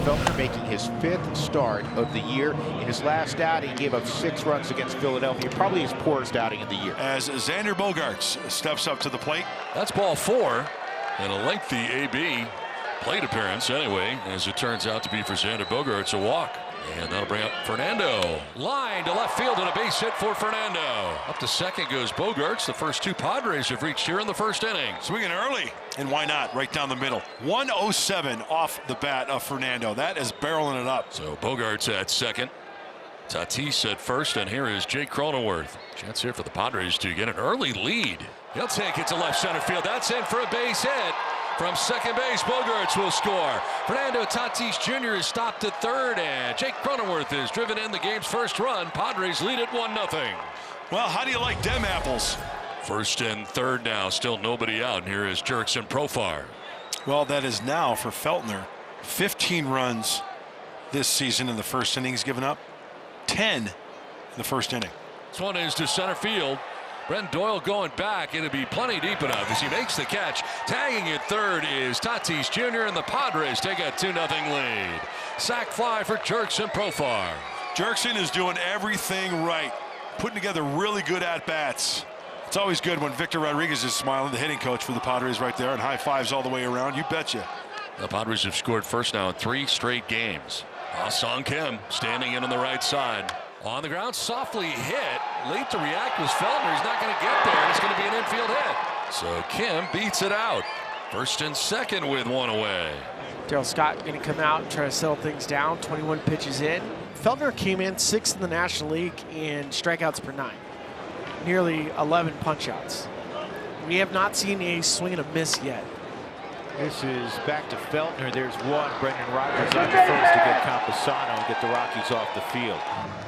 Feltner making his 5th start of the year. In his last outing, he gave up 6 runs against Philadelphia, probably his poorest outing of the year. As Xander Bogaerts steps up to the plate. That's ball 4, and a lengthy AB plate appearance anyway, as it turns out to be for Xander Bogaerts, a walk. And that'll bring up Fernando. Line to left field and a base hit for Fernando. Up to second goes Bogaerts. The first 2 Padres have reached here in the first inning. Swinging early, and why not? Right down the middle. 107 off the bat of Fernando. That is barreling it up. So Bogaerts at second. Tatis at first, and here is Jake Cronenworth. Chance here for the Padres to get an early lead. He'll take it to left center field. That's in for a base hit. From second base, Bogaerts will score. Fernando Tatis Jr. is stopped at third, and Jake Cronenworth is driven in the game's first run. Padres lead it 1-0. Well, how do you like them apples? First and third now, still nobody out. And here is Jurickson Profar. Well, that is now for Feltner. 15 runs this season in the first inning. He's given up 10 in the first inning. This one is to center field. Brent Doyle going back. It'll be plenty deep enough as he makes the catch. Tagging at third is Tatis Jr. and the Padres take a 2-0 lead. Sac fly for Jurickson Profar. Jurickson is doing everything right, putting together really good at-bats. It's always good when Victor Rodriguez is smiling, the hitting coach for the Padres right there, and high fives all the way around. You betcha. The Padres have scored first now in 3 straight games. Ha-Sung Kim standing in on the right side. On the ground, softly hit. Late to react was Feltner. He's not going to get there, and it's going to be an infield hit. So Kim beats it out. First and second with 1 away. Darryl Scott going to come out and try to settle things down. 21 pitches in. Feltner came in 6th in the National League in strikeouts per 9. Nearly 11 punch-outs. We have not seen a swing and a miss yet. This is back to Feltner. There's one. Brendan Rodgers on the first to get Campusano and get the Rockies off the field.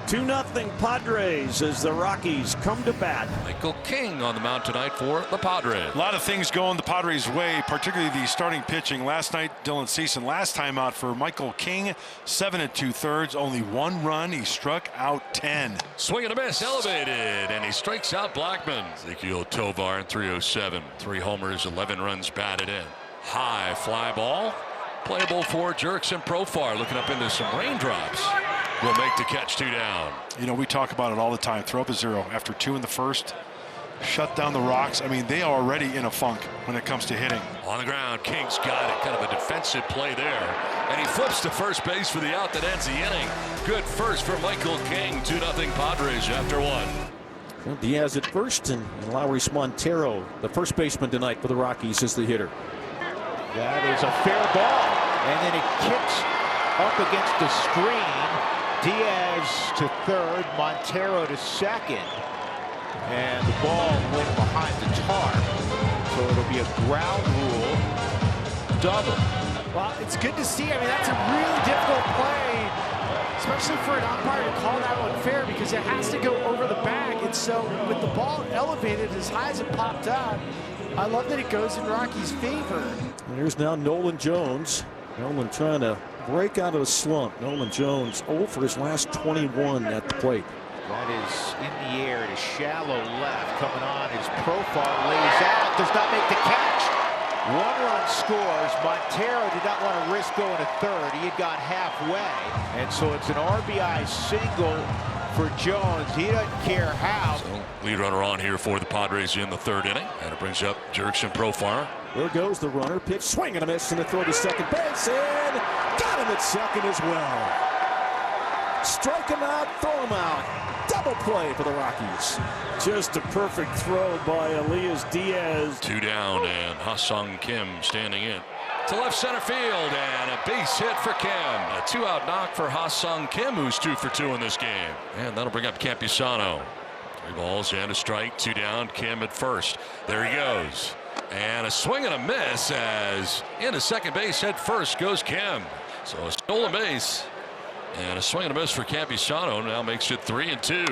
2-0 Padres as the Rockies come to bat. Michael King on the mound tonight for the Padres. A lot of things going the Padres' way, particularly the starting pitching. Last night, Dylan Ceason, last time out for Michael King, 7 2/3, only 1 run. He struck out 10. Swing and a miss, elevated, and he strikes out Blackman. Ezequiel Tovar in 307. 3 homers, 11 runs batted in. High fly ball, playable for Jurickson Profar. Looking up into some raindrops. Will make the catch, 2 down. You know, we talk about it all the time. Throw up a 0 after 2 in the first. Shut down the Rocks. I mean, they are already in a funk when it comes to hitting. On the ground, King's got it. Kind of a defensive play there. And he flips to first base for the out that ends the inning. Good first for Michael King. 2-0 Padres after 1. Diaz at first, and Lowry Montero, the first baseman tonight for the Rockies, is the hitter. That is a fair ball. And then it kicks up against the screen. Diaz to third, Montero to second. And the ball went behind the tarp. So it'll be a ground rule double. Well, it's good to see. I mean, that's a really difficult play, especially for an umpire to call that one fair, because it has to go over the bag. And so with the ball elevated as high as it popped up, I love that it goes in Rocky's favor. And here's now Nolan Jones. Nolan trying to break out of the slump. Nolan Jones 0 for his last 21 at the plate. That is in the air. It is shallow left. Coming on as Profar lays out. Does not make the catch. 1 run scores. Montero did not want to risk going to third. He had got halfway. And so it's an RBI single for Jones. He doesn't care how. So lead runner on here for the Padres in the 3rd inning. And it brings up Jurickson Profar. There goes the runner. Pitch, swing and a miss, and a throw to second base. And got him at second as well. Strike him out, throw him out. Double play for the Rockies. Just a perfect throw by Elias Diaz. 2 down, and Ha-Sung Kim standing in to left center field, and a base hit for Kim. A 2-out knock for Ha-Sung Kim, who's 2 for 2 in this game. And that'll bring up Campusano. 3 balls and a strike, 2 down. Kim at first. There he goes. And a swing and a miss as into second base head first goes Kim. So a stolen base. And a swing and a miss for Campusano now makes it 3-2.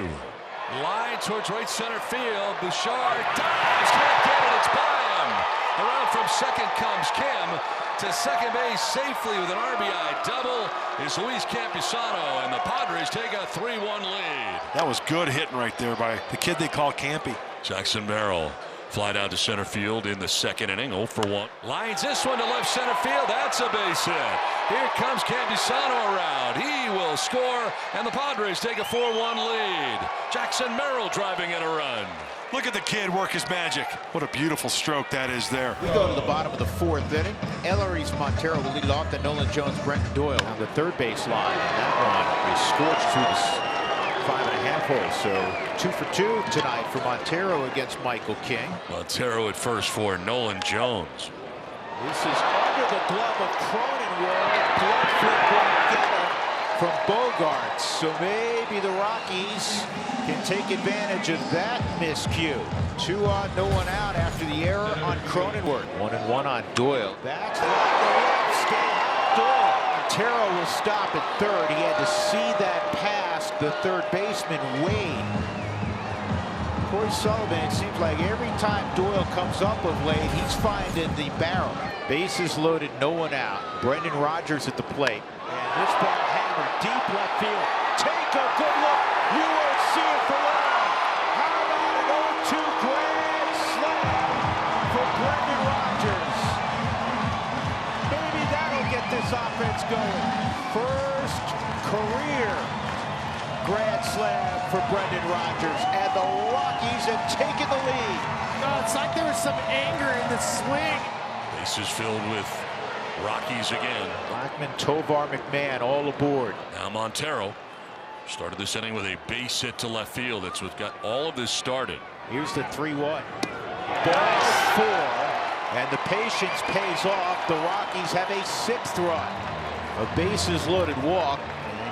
Line towards right center field. Bouchard dives, can't get it, it's by him. Around from second comes Kim to second base safely with an RBI double is Luis Campusano, and the Padres take a 3-1 lead. That was good hitting right there by the kid they call Campy. Jackson Merrill fly down to center field in the 2nd inning, 0 for 1. Lines this one to left center field. That's a base hit. Here comes Campusano around. He will score, and the Padres take a 4-1 lead. Jackson Merrill driving in a run. Look at the kid work his magic. What a beautiful stroke that is there. We go to the bottom of the fourth inning. Ellery's Montero will lead off. Then Nolan Jones, Brenton Doyle on the third base line. And that one is scorched through the 5.5 hole. So 2 for 2 tonight for Montero against Michael King. Montero at first for Nolan Jones. This is under the glove of Cronenworth. Glove flip won't get him from Bogarts. So maybe the Rockies can take advantage of that miscue. 2 on, no one out after the error on Cronenworth. 1-1 on Doyle. That's line to left. Stay high, Doyle. Montero will stop at third. He had to see that pass the third baseman Wade. Corey Sullivan, it seems like every time Doyle comes up of late, he's finding the barrel. Bases loaded, no one out. Brendan Rodgers at the plate. And this ball hammered deep left field. Take a good look. You won't see it for long. How about an 0-2 grand slam for Brendan Rodgers? Maybe that'll get this offense going. First career grand slam for Brendan Rodgers, and the Rockies have taken the lead. No, it's like there was some anger in the swing. Bases filled with Rockies again. Blackman, Tovar, McMahon all aboard. Now Montero started this inning with a base hit to left field. That's what got all of this started. Here's the 3-1. Ball 4, and the patience pays off. The Rockies have a 6th run. A bases loaded walk.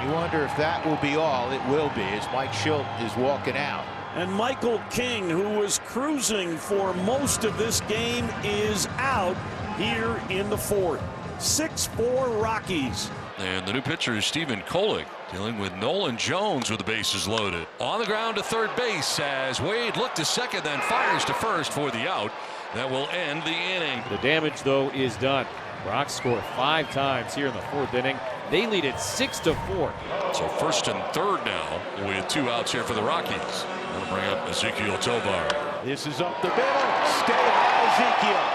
You wonder if that will be all. It will be, as Mike Schilt is walking out. And Michael King, who was cruising for most of this game, is out here in the fourth. 6-4 Rockies. And the new pitcher is Stephen Kolek, dealing with Nolan Jones with the bases loaded. On the ground to third base as Wade looked to second, then fires to first for the out. That will end the inning. The damage, though, is done. Rocks score 5 times here in the fourth inning. They lead it 6-4. So first and third now with 2 outs here for the Rockies. That'll bring up Ezekiel Tovar. This is up the middle. Stay high, Ezekiel.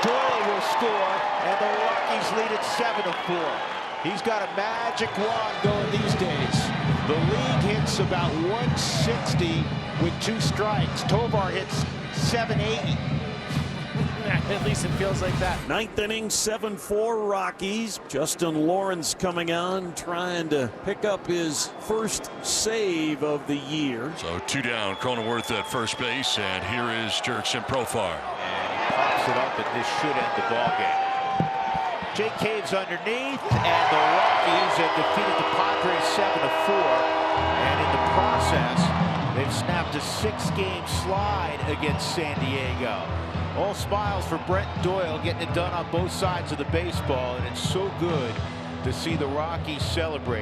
Doyle will score, and the Rockies lead it 7-4. He's got a magic wand going these days. The league hits about 160 with 2 strikes. Tovar hits 780. At least it feels like that. Ninth inning, 7-4 Rockies. Justin Lawrence coming on, trying to pick up his first save of the year. So 2 down, Cronenworth at first base, and here is Jurickson Profar. And he pops it up, and this should end the ballgame. Jake Cave's underneath, and the Rockies have defeated the Padres 7-4. And in the process, they've snapped a 6-game slide against San Diego. All smiles for Brent Doyle, getting it done on both sides of the baseball, and it's so good to see the Rockies celebrate.